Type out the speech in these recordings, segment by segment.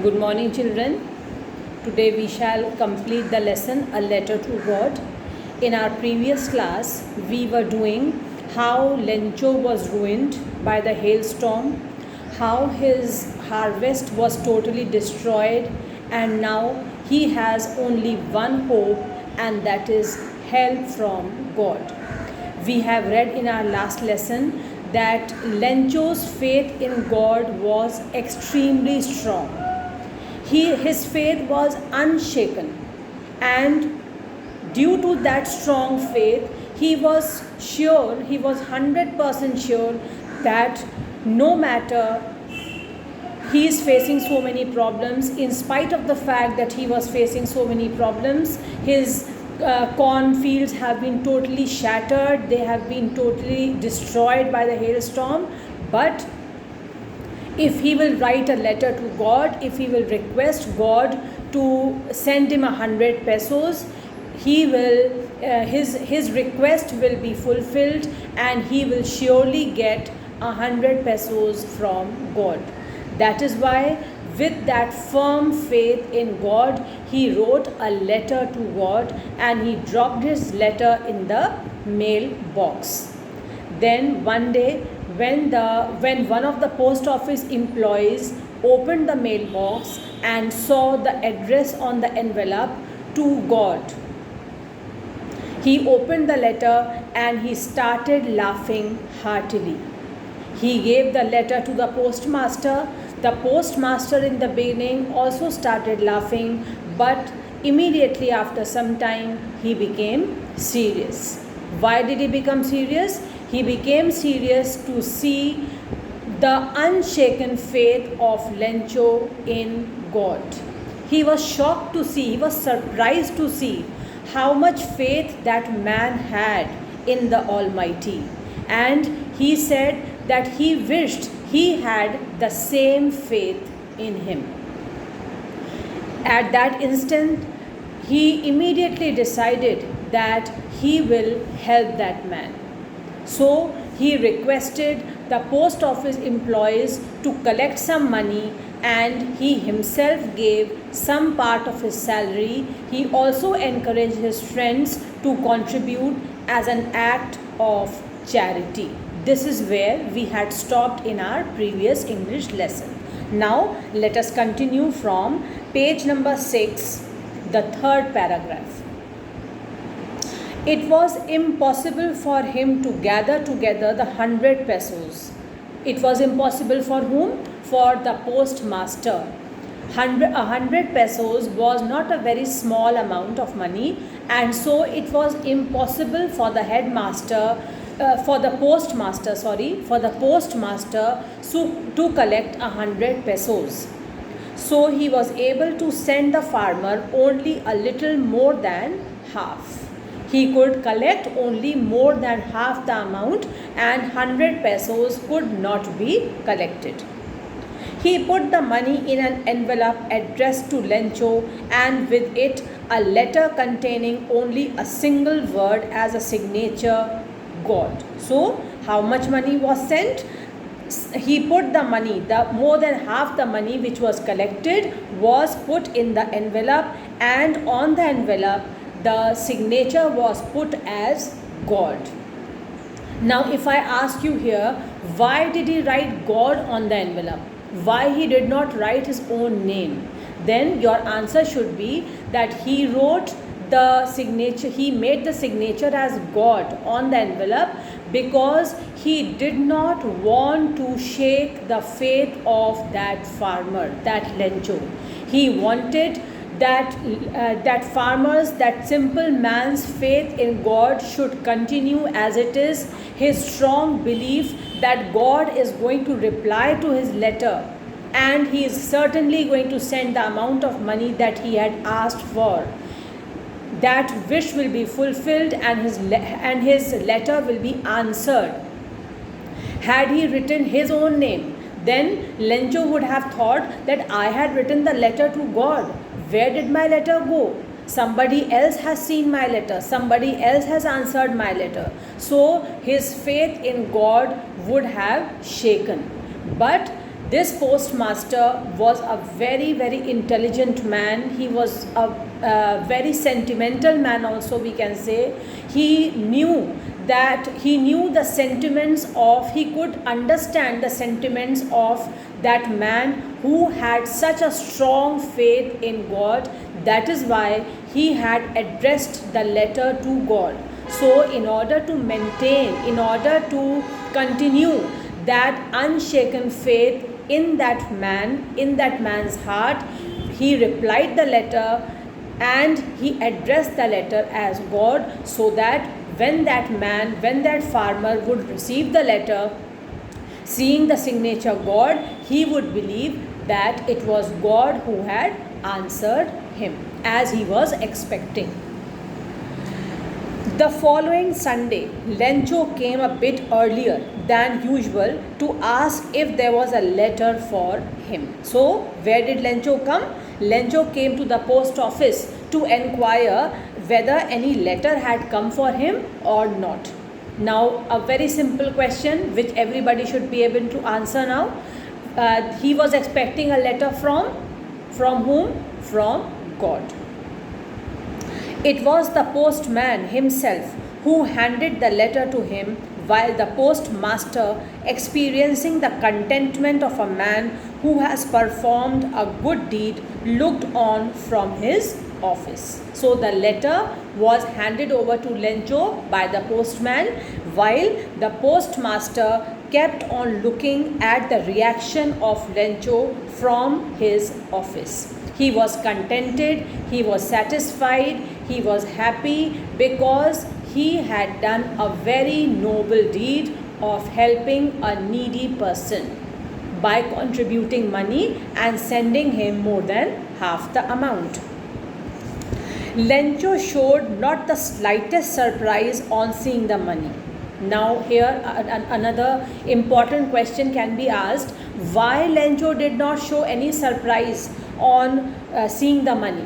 Good morning, children. Today we shall complete the lesson A Letter to God. In our previous class, we were doing how Lencho was ruined by the hailstorm, how his harvest was totally destroyed, and now he has only one hope, and that is help from God. We have read in our last lesson that Lencho's faith in God was extremely strong. His faith was unshaken, and due to that strong faith, he was 100% sure that no matter he is facing so many problems, in spite of the fact that he was facing so many problems, his corn fields have been totally shattered, they have been totally destroyed by the hailstorm, but if he will write a letter to God, if he will request God to send him 100 pesos, he will his request will be fulfilled, and he will surely get 100 pesos from God. That is why, with that firm faith in God, he wrote a letter to God, and he dropped his letter in the mailbox. Then one day, when one of the post office employees opened the mailbox and saw the address on the envelope, to God, he opened the letter and he started laughing heartily. He gave the letter to the postmaster. The postmaster in the beginning also started laughing, but immediately after some time he became serious. Why did he become serious? He became serious to see the unshaken faith of Lencho in God. He was shocked to see, he was surprised to see how much faith that man had in the Almighty. And he said that he wished he had the same faith in him. At that instant, he immediately decided that he will help that man. So he requested the post office employees to collect some money, and he himself gave some part of his salary. He also encouraged his friends to contribute as an act of charity. This is where we had stopped in our previous English lesson. Now let us continue from page number 6, the third paragraph. It was impossible for him to gather together the 100 pesos. It was impossible for whom? For the postmaster. 100 pesos was not a very small amount of money, and so it was impossible for the headmaster, for the postmaster to collect 100 pesos. So he was able to send the farmer only a little more than half. He could collect only more than half the amount, and 100 pesos could not be collected. He put the money in an envelope addressed to Lencho, and with it a letter containing only a single word as a signature, God. So how much money was sent? He put the money, more than half the money which was collected was put in the envelope, and on the envelope the signature was put as God. Now if I ask you here, why did he write God on the envelope? Why he did not write his own name? Then your answer should be that he wrote the signature, he made the signature as God on the envelope because he did not want to shake the faith of that farmer, that Lencho. He wanted that farmer's, that simple man's faith in God should continue as it is, his strong belief that God is going to reply to his letter, and he is certainly going to send the amount of money that he had asked for. That wish will be fulfilled, and his letter will be answered. Had he written his own name, then Lencho would have thought that I had written the letter to God. Where did my letter go? Somebody else has seen my letter. Somebody else has answered my letter. So his faith in God would have shaken. But This postmaster was a very, very intelligent man. He was a very sentimental man also, we can say. He knew the sentiments of, he could understand the sentiments of that man who had such a strong faith in God. That is why he had addressed the letter to God. So in order to maintain, in order to continue that unshaken faith in that man's heart, he replied the letter and he addressed the letter as God, so that when that farmer would receive the letter, seeing the signature God, he would believe that it was God who had answered him as he was expecting. The following Sunday, Lencho came a bit earlier than usual to ask if there was a letter for him. So, where did Lencho come? Lencho came to the post office to enquire whether any letter had come for him or not. Now, a very simple question which everybody should be able to answer now. He was expecting a letter from whom? From God. It was the postman himself who handed the letter to him, while the postmaster, experiencing the contentment of a man who has performed a good deed, looked on from his office. So the letter was handed over to Lencho by the postman, while the postmaster kept on looking at the reaction of Lencho from his office. He was contented, he was satisfied, he was happy because he had done a very noble deed of helping a needy person by contributing money and sending him more than half the amount. Lencho showed not the slightest surprise on seeing the money. Now here another important question can be asked: why Lencho did not show any surprise on seeing the money?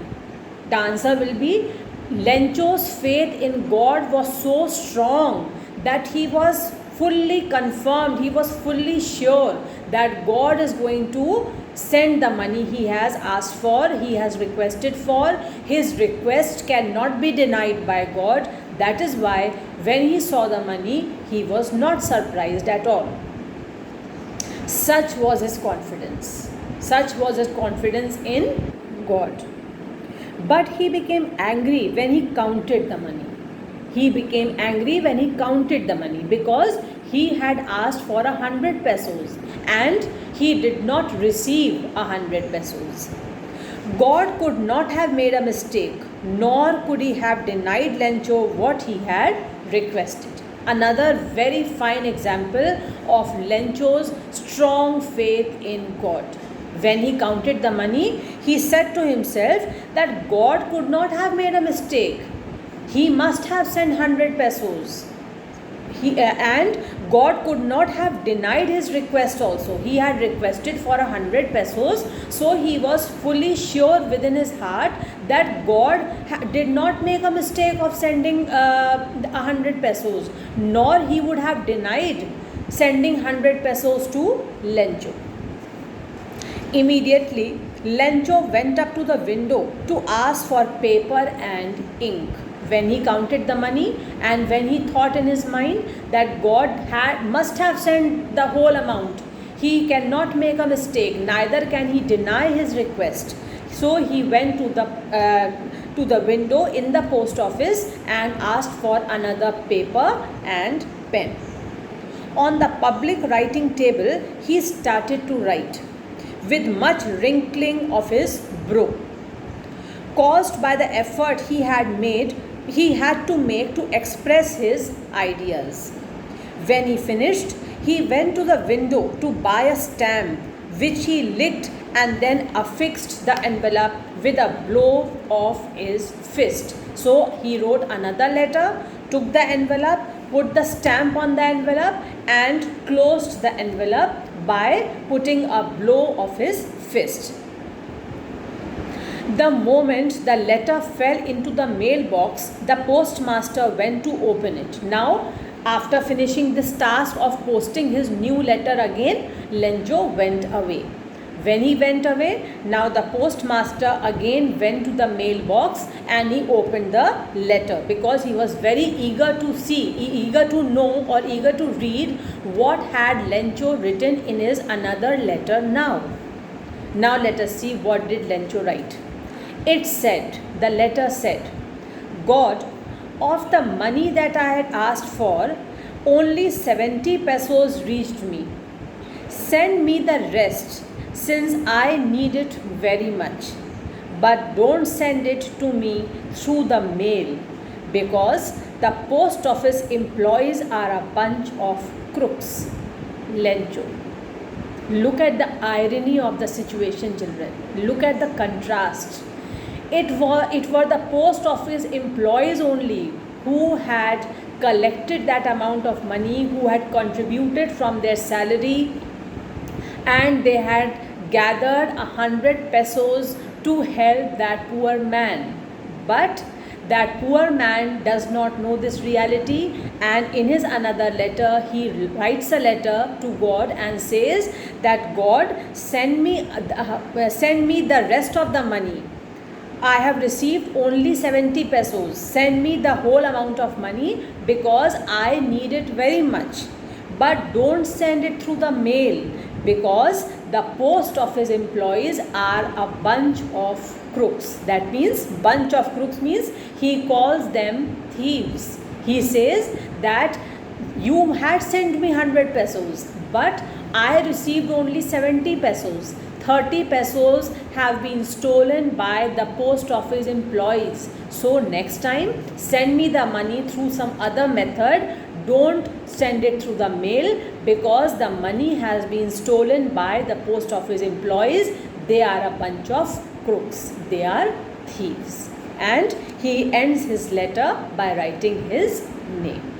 The answer will be, Lencho's faith in God was so strong that he was fully confirmed, he was fully sure that God is going to send the money he has asked for, he has requested for. His request cannot be denied by God. That is why when he saw the money, he was not surprised at all. Such was his confidence. Such was his confidence in God. But he became angry when he counted the money. He became angry when he counted the money because he had asked for 100 pesos and he did not receive 100 pesos. God could not have made a mistake, nor could he have denied Lencho what he had requested. Another very fine example of Lencho's strong faith in God. When he counted the money, he said to himself that God could not have made a mistake. He must have sent 100 pesos. And God could not have denied his request also. He had requested for 100 pesos. So he was fully sure within his heart that God did not make a mistake of sending 100 pesos. Nor he would have denied sending 100 pesos to Lencho. Immediately, Lencho went up to the window to ask for paper and ink. When he counted the money and when he thought in his mind that God must have sent the whole amount, he cannot make a mistake, neither can he deny his request. So he went to the window in the post office and asked for another paper and pen. On the public writing table, he started to write with much wrinkling of his brow, caused by the effort he had to make to express his ideas. When he finished, he went to the window to buy a stamp, which he licked and then affixed the envelope with a blow of his fist. So he wrote another letter, took the envelope, put the stamp on the envelope and closed the envelope by putting a blow of his fist. The moment the letter fell into the mailbox, the postmaster went to open it. Now, After finishing this task of posting his new letter again, Lencho went away. When he went away, now the postmaster again went to the mailbox and he opened the letter, because he was very eager to see, eager to know, or eager to read what had Lencho written in his another letter now. Now let us see what did Lencho write. It said, the letter said, God, of the money that I had asked for, only 70 pesos reached me. Send me the rest, since I need it very much. But don't send it to me through the mail, because the post office employees are a bunch of crooks. Lencho. Look at the irony of the situation, children. Look at the contrast. It were the post office employees only who had collected that amount of money, who had contributed from their salary, and they had gathered 100 pesos to help that poor man. But that poor man does not know this reality, and in his another letter he writes a letter to God and says that God, send me the rest of the money. I have received only 70 pesos. Send me the whole amount of money, because I need it very much. But don't send it through the mail, because the post office employees are a bunch of crooks. That means, bunch of crooks means he calls them thieves. He says that you had sent me 100 pesos, but I received only 70 pesos. 30 pesos have been stolen by the post office employees. So next time, send me the money through some other method. Don't send it through the mail, because the money has been stolen by the post office employees. They are a bunch of crooks. They are thieves. And he ends his letter by writing his name.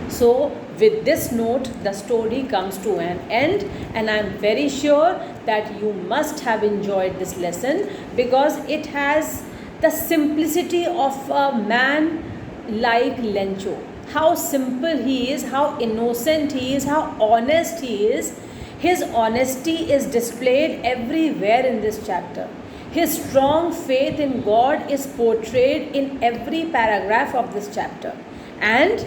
So with this note, the story comes to an end, and I am very sure that you must have enjoyed this lesson, because it has the simplicity of a man like Lencho. How simple he is, how innocent he is, how honest he is. His honesty is displayed everywhere in this chapter. His strong faith in God is portrayed in every paragraph of this chapter. And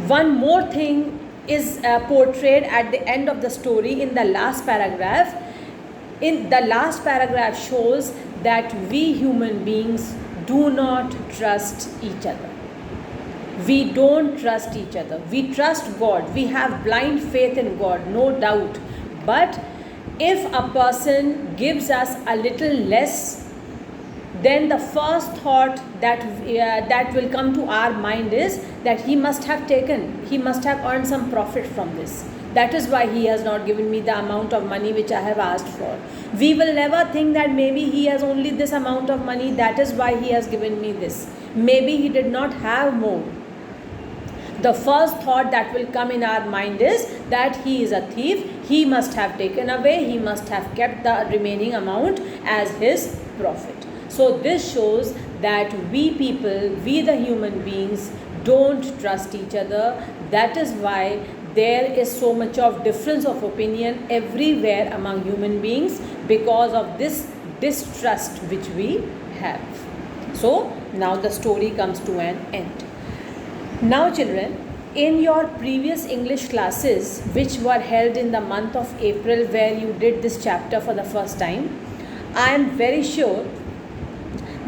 one more thing is portrayed at the end of the story in the last paragraph. In the last paragraph shows that we human beings do not trust each other. We don't trust each other. We trust God. We have blind faith in God, no doubt. But if a person gives us a little less, then the first thought that will come to our mind is that he must have earned some profit from this. That is why he has not given me the amount of money which I have asked for. We will never think that maybe he has only this amount of money, that is why he has given me this. Maybe he did not have more. The first thought that will come in our mind is that he is a thief. He must have taken away, he must have kept the remaining amount as his profit. So this shows that we people, we the human beings, don't trust each other. That is why there is so much of difference of opinion everywhere among human beings, because of this distrust which we have. So now the story comes to an end. Now children, in your previous English classes which were held in the month of April, where you did this chapter for the first time, I am very sure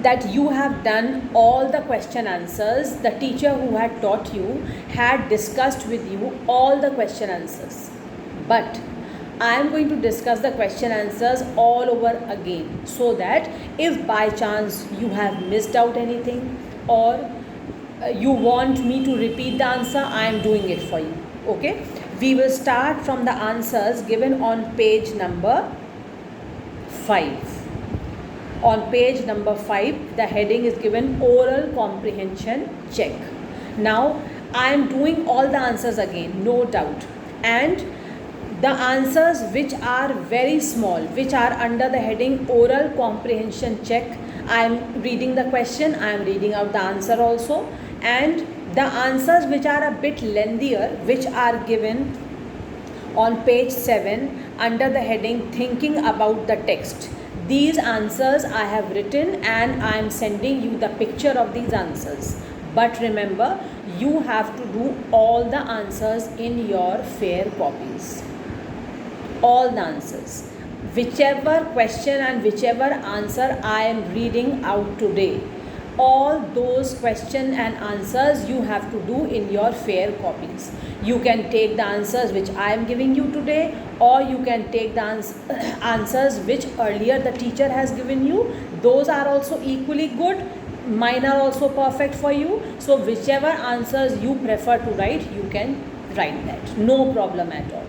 that you have done all the question answers. The teacher who had taught you had discussed with you all the question answers. But I am going to discuss the question answers all over again, so that if by chance you have missed out anything, or you want me to repeat the answer, I am doing it for you. Okay? We will start from the answers given on page number 5. On page number 5, the heading is given Oral Comprehension Check. Now, I am doing all the answers again, no doubt. And the answers which are very small, which are under the heading Oral Comprehension Check, I am reading the question, I am reading out the answer also. And The answers which are a bit lengthier, which are given on page 7 under the heading thinking about the text. These answers I have written and I am sending you the picture of these answers. But remember, you have to do all the answers in your fair copies. All the answers. Whichever question and whichever answer I am reading out today, all those questions and answers you have to do in your fair copies. You can take the answers which I am giving you today, or you can take the answers which earlier the teacher has given you. Those are also equally good. Mine are also perfect for you. So whichever answers you prefer to write, you can write that. No problem at all.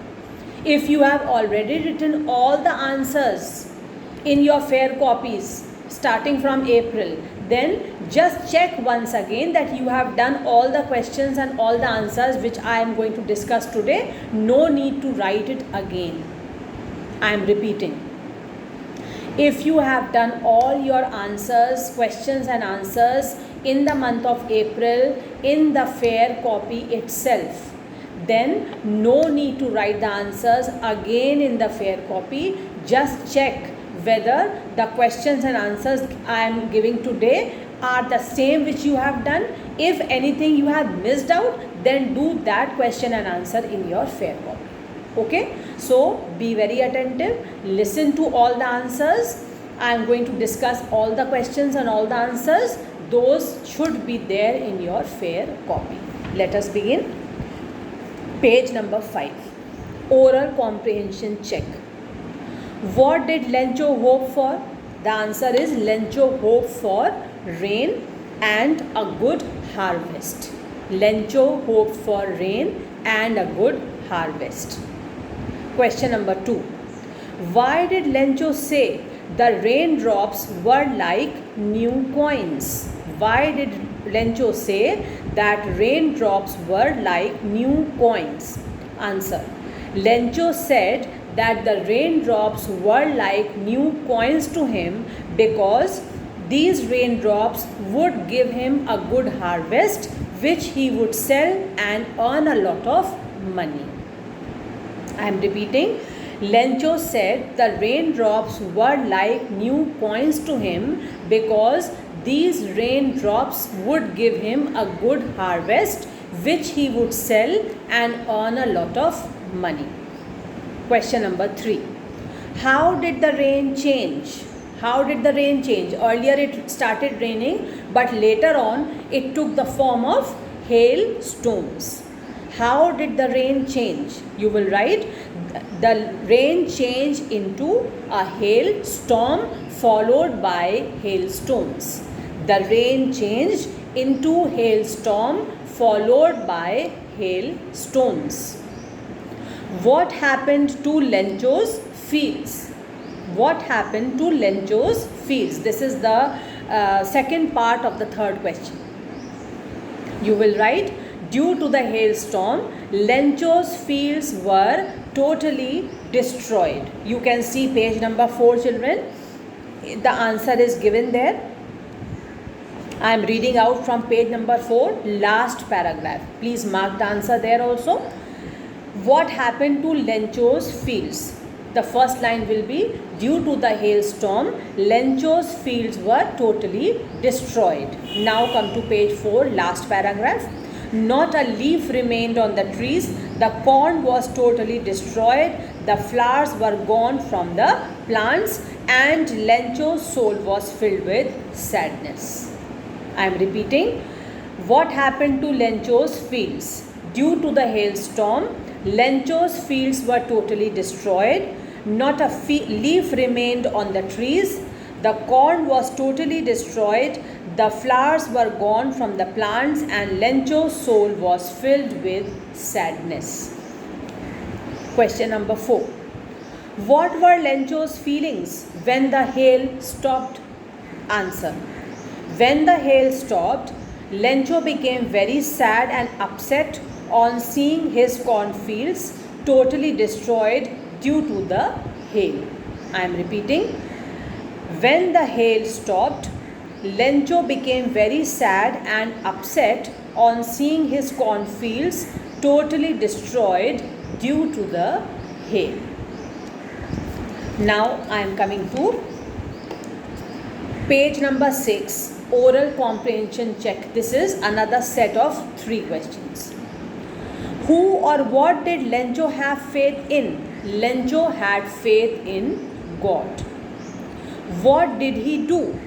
If you have already written all the answers in your fair copies starting from April, then just check once again that you have done all the questions and all the answers which I am going to discuss today. No need to write it again. I am repeating. If you have done all your answers, questions and answers in the month of April in the fair copy itself, then no need to write the answers again in the fair copy. Just check whether the questions and answers I am giving today are the same which you have done. If anything you have missed out, then do that question and answer in your fair copy. Okay, so be very attentive, listen to all the answers. I am going to discuss all the questions and all the answers. Those should be there in your fair copy. Let us begin. Page number 5. Oral comprehension check. What did Lencho hope for? The answer is Lencho hoped for rain and a good harvest. Lencho hoped for rain and a good harvest. Question number 2. Why did Lencho say the raindrops were like new coins? Why did Lencho say that raindrops were like new coins? Answer. Lencho said that the raindrops were like new coins to him because these raindrops would give him a good harvest which he would sell and earn a lot of money. I am repeating. Lencho said the raindrops were like new coins to him because these raindrops would give him a good harvest which he would sell and earn a lot of money. Question number 3. How did the rain change? How did the rain change? Earlier it started raining, but later on it took the form of hailstones. How did the rain change? You will write the rain changed into a hailstorm followed by hailstones. The rain changed into hailstorm followed by hailstones. What happened to Lencho's fields? What happened to Lencho's fields? This is the second part of the third question. You will write, due to the hailstorm, Lencho's fields were totally destroyed. You can see page number 4, children. The answer is given there. I am reading out from page number 4, last paragraph. Please mark the answer there also. What happened to Lencho's fields? The first line will be, due to the hailstorm, Lencho's fields were totally destroyed. Now come to page 4, last paragraph. Not a leaf remained on the trees. The corn was totally destroyed. The flowers were gone from the plants, and Lencho's soul was filled with sadness. I am repeating. What happened to Lencho's fields? Due to the hailstorm, Lencho's fields were totally destroyed. Not a leaf remained on the trees. The corn was totally destroyed. The flowers were gone from the plants, and Lencho's soul was filled with sadness. Question number 4. What were Lencho's feelings when the hail stopped? Answer. When the hail stopped, Lencho became very sad and upset on seeing his cornfields totally destroyed due to the hail. I am repeating. When the hail stopped, Lencho became very sad and upset on seeing his cornfields totally destroyed due to the hail. Now I am coming to page number 6, oral comprehension check. This is another set of 3 questions. Who or what did Lencho have faith in? Lencho had faith in God. What did he do?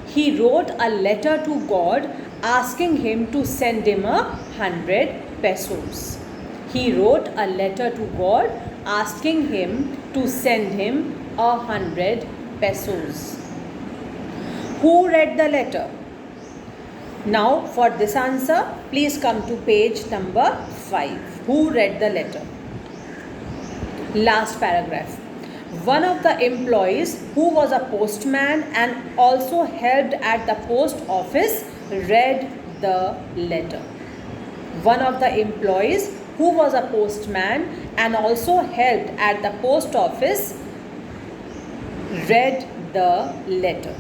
He wrote a letter to God asking him to send him 100 pesos. He wrote a letter to God asking him to send him 100 pesos. Who read the letter? Now for this answer, please come to page number 5. Who read the letter? Last paragraph. One of the employees who was a postman and also helped at the post office read the letter. One of the employees who was a postman and also helped at the post office read the letter.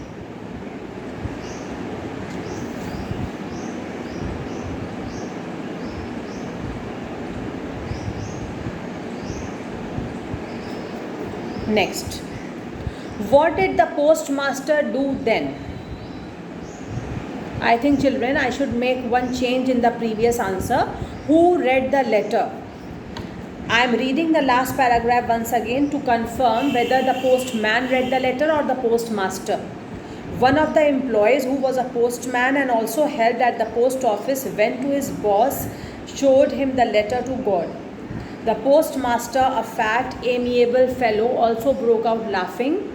Next, what did the postmaster do then? I think children, I should make one change in the previous answer. Who read the letter? I am reading the last paragraph once again to confirm whether the postman read the letter or the postmaster. One of the employees who was a postman and also helped at the post office went to his boss, showed him the letter to God. The postmaster, a fat, amiable fellow, also broke out laughing.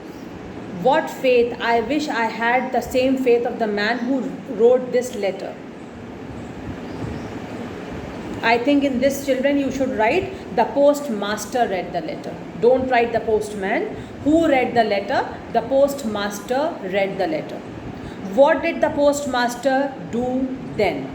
What faith! I wish I had the same faith of the man who wrote this letter. I think in this, children, you should write the postmaster read the letter. Don't write the postman. Who read the letter? The postmaster read the letter. What did the postmaster do then?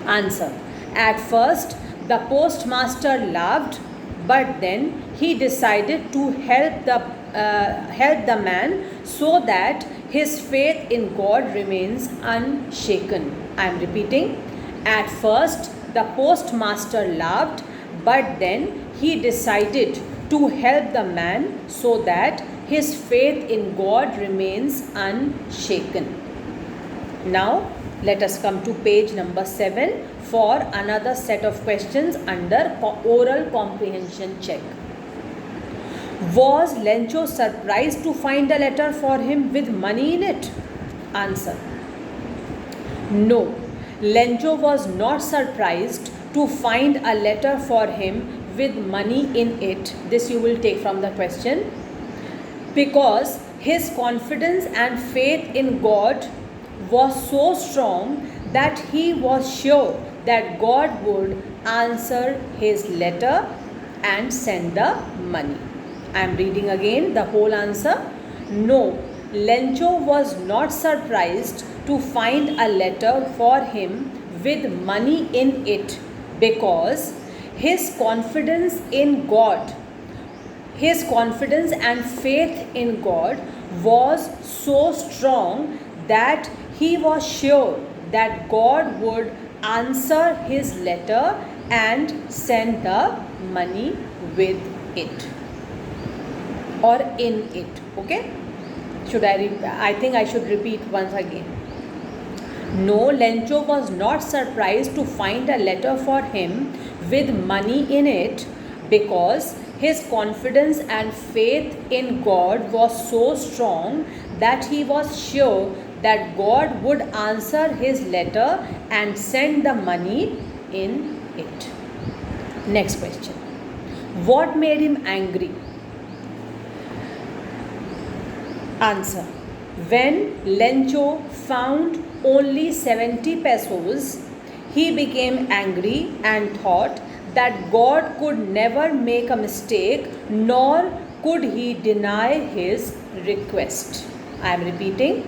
Answer. At first, the postmaster laughed, but then he decided to help the man so that his faith in God remains unshaken. I am repeating. At first, the postmaster laughed, but then he decided to help the man so that his faith in God remains unshaken. Now, let us come to page number 7 for another set of questions under oral comprehension check. Was Lencho surprised to find a letter for him with money in it? Answer. No, Lencho was not surprised to find a letter for him with money in it. This you will take from the question. Because his confidence and faith in God was so strong that he was sure that God would answer his letter and send the money. I am reading again the whole answer. No, Lencho was not surprised to find a letter for him with money in it because his confidence in God, his confidence and faith in God was so strong that he was sure that God would answer his letter and send the money with it or in it. Okay? I think I should repeat once again. No, Lencho was not surprised to find a letter for him with money in it because his confidence and faith in God was so strong that he was sure that God would answer his letter and send the money in it. Next question. What made him angry? Answer. When Lencho found only 70 pesos, he became angry and thought that God could never make a mistake, nor could he deny his request. I am repeating.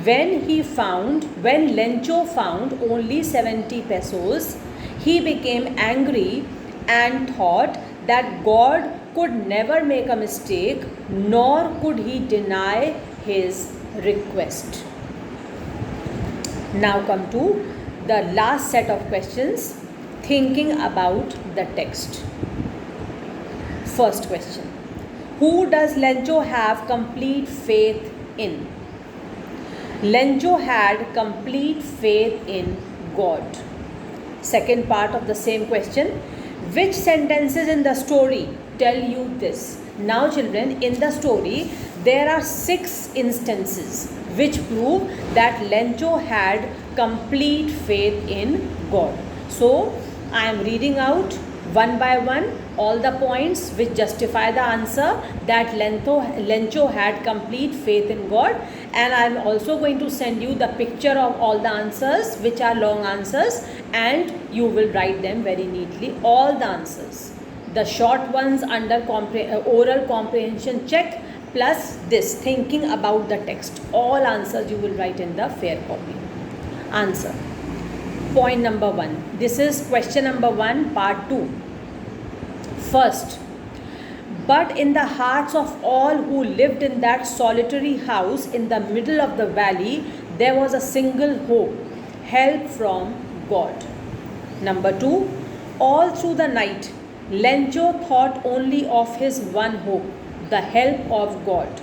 When Lencho found only 70 pesos, he became angry and thought that God could never make a mistake, nor could he deny his request. Now come to the last set of questions, thinking about the text. First question. Who does Lencho have complete faith in? Lencho had complete faith in God. Second part of the same question. Which sentences in the story tell you this? Now children, in the story there are 6 instances which prove that Lencho had complete faith in God. So I am reading out one by one all the points which justify the answer that Lencho had complete faith in God, and I am also going to send you the picture of all the answers which are long answers, and you will write them very neatly, all the answers. The short ones under oral comprehension check, plus this thinking about the text. All answers you will write in the fair copy. Answer. Point number 1. This is question number 1, part 2. First, but in the hearts of all who lived in that solitary house in the middle of the valley, there was a single hope, help from God. Number 2, all through the night, Lencho thought only of his one hope, the help of God,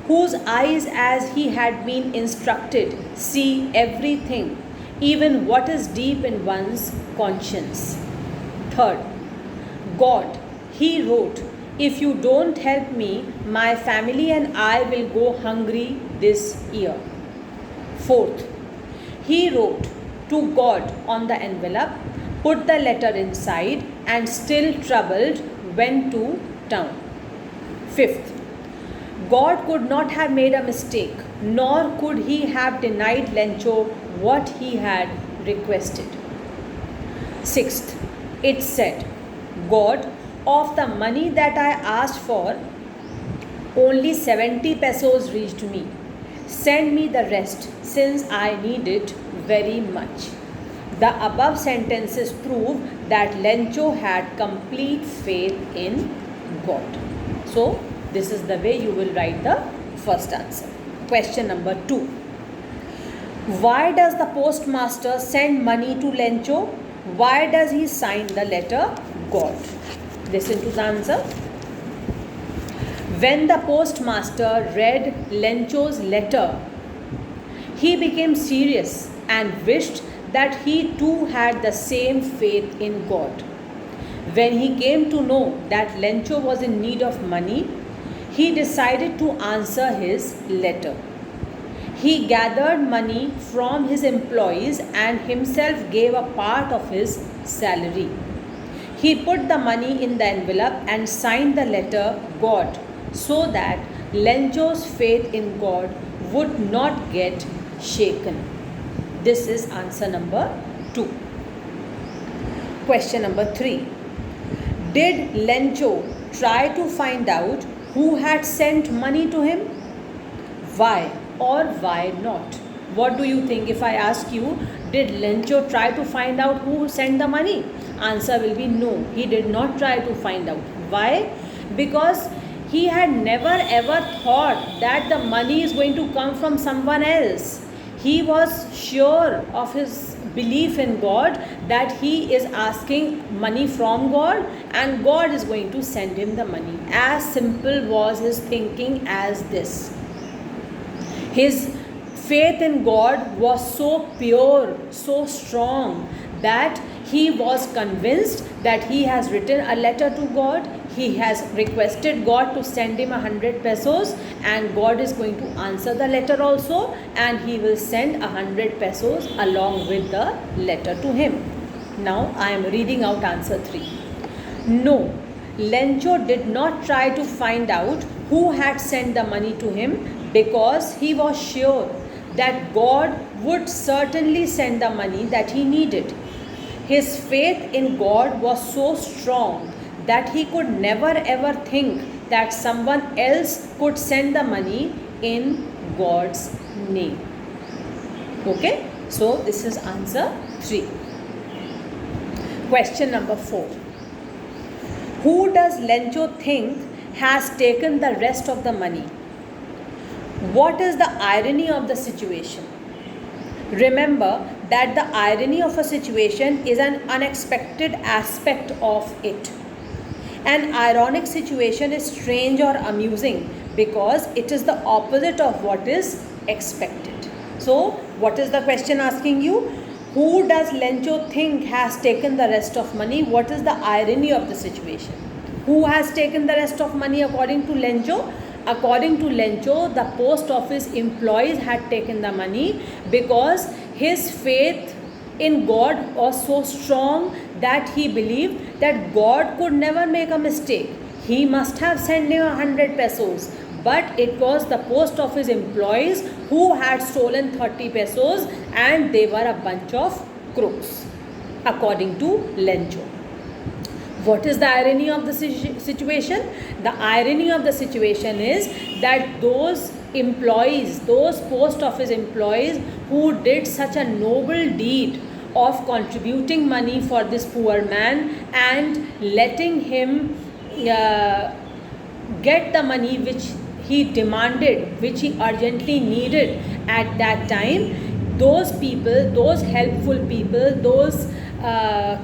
whose eyes, as he had been instructed, see everything, even what is deep in one's conscience. Third, God, he wrote, if you don't help me, my family and I will go hungry this year. Fourth, he wrote to God on the envelope, put the letter inside, and still troubled went to town. Fifth, God could not have made a mistake, nor could he have denied Lencho what he had requested. Sixth, it said, God, of the money that I asked for, only 70 pesos reached me. Send me the rest, since I need it very much. The above sentences prove that Lencho had complete faith in God. So, this is the way you will write the first answer. Question number 2. Why does the postmaster send money to Lencho? Why does he sign the letter God? Listen to the answer. When the postmaster read Lencho's letter, he became serious and wished that he too had the same faith in God. When he came to know that Lencho was in need of money, he decided to answer his letter. He gathered money from his employees and himself gave a part of his salary. He put the money in the envelope and signed the letter God, so that Lencho's faith in God would not get shaken. This is answer number 2. Question number 3. Did Lencho try to find out who had sent money to him? Why or why not? What do you think if I ask you, did Lencho try to find out who sent the money? Answer will be no, he did not try to find out. Why? Because he had never ever thought that the money is going to come from someone else. He was sure of his belief in God, that he is asking money from God and God is going to send him the money. As simple was his thinking as this. His faith in God was so pure, so strong, that he was convinced that he has written a letter to God, he has requested God to send him 100 pesos, and God is going to answer the letter also, and he will send 100 pesos along with the letter to him. Now I am reading out answer 3. No, Lencho did not try to find out who had sent the money to him, because he was sure that God would certainly send the money that he needed. His faith in God was so strong that he could never ever think that someone else could send the money in God's name. Okay, so this is answer 3. Question number 4. Who does Lencho think has taken the rest of the money? What is the irony of the situation? Remember that the irony of a situation is an unexpected aspect of it. An ironic situation is strange or amusing because it is the opposite of what is expected. So, what is the question asking you? Who does Lencho think has taken the rest of money? What is the irony of the situation? Who has taken the rest of money according to Lencho? According to Lencho, the post office employees had taken the money because his faith in God was so strong that he believed that God could never make a mistake. He must have sent him 100 pesos. But it was the post office employees who had stolen 30 pesos and they were a bunch of crooks, according to Lencho. What is the irony of the situation? The irony of the situation is that those employees, those post office employees who did such a noble deed of contributing money for this poor man and letting him get the money which he demanded, which he urgently needed at that time, those people, those helpful people, those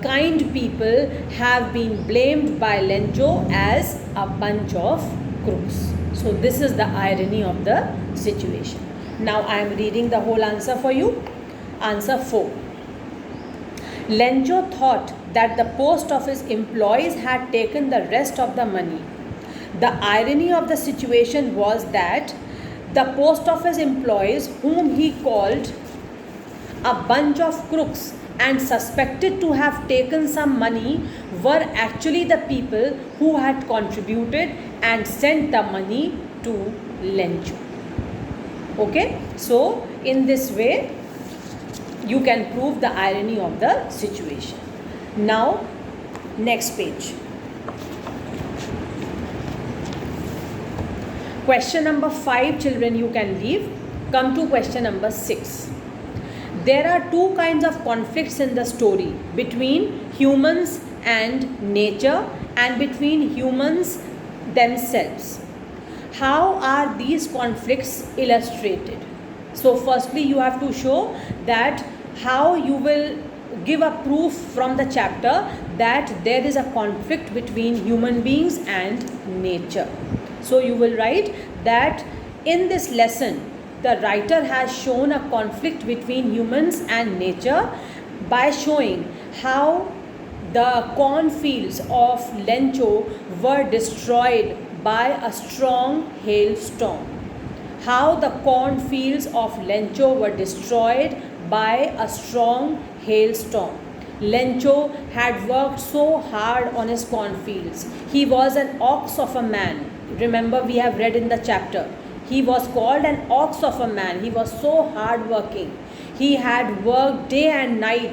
kind people have been blamed by Lencho as a bunch of crooks. So this is the irony of the situation. Now I am reading the whole answer for you. Answer 4. Lencho thought that the post office employees had taken the rest of the money. The irony of the situation was that the post office employees, whom he called a bunch of crooks and suspected to have taken some money, were actually the people who had contributed and sent the money to Lencho. Okay, so in this way you can prove the irony of the situation. Now next page. Question number 5, children, you can leave. Come to question number 6. There are two kinds of conflicts in the story, between humans and nature and between humans themselves. How are these conflicts illustrated? So firstly you have to show that how you will give a proof from the chapter that there is a conflict between human beings and nature. So you will write that in this lesson the writer has shown a conflict between humans and nature by showing how the cornfields of Lencho were destroyed by a strong hailstorm. How the cornfields of Lencho were destroyed by a strong hailstorm. Lencho had worked so hard on his cornfields. He was an ox of a man. Remember, we have read in the chapter. He was called an ox of a man. He was so hard working. He had worked day and night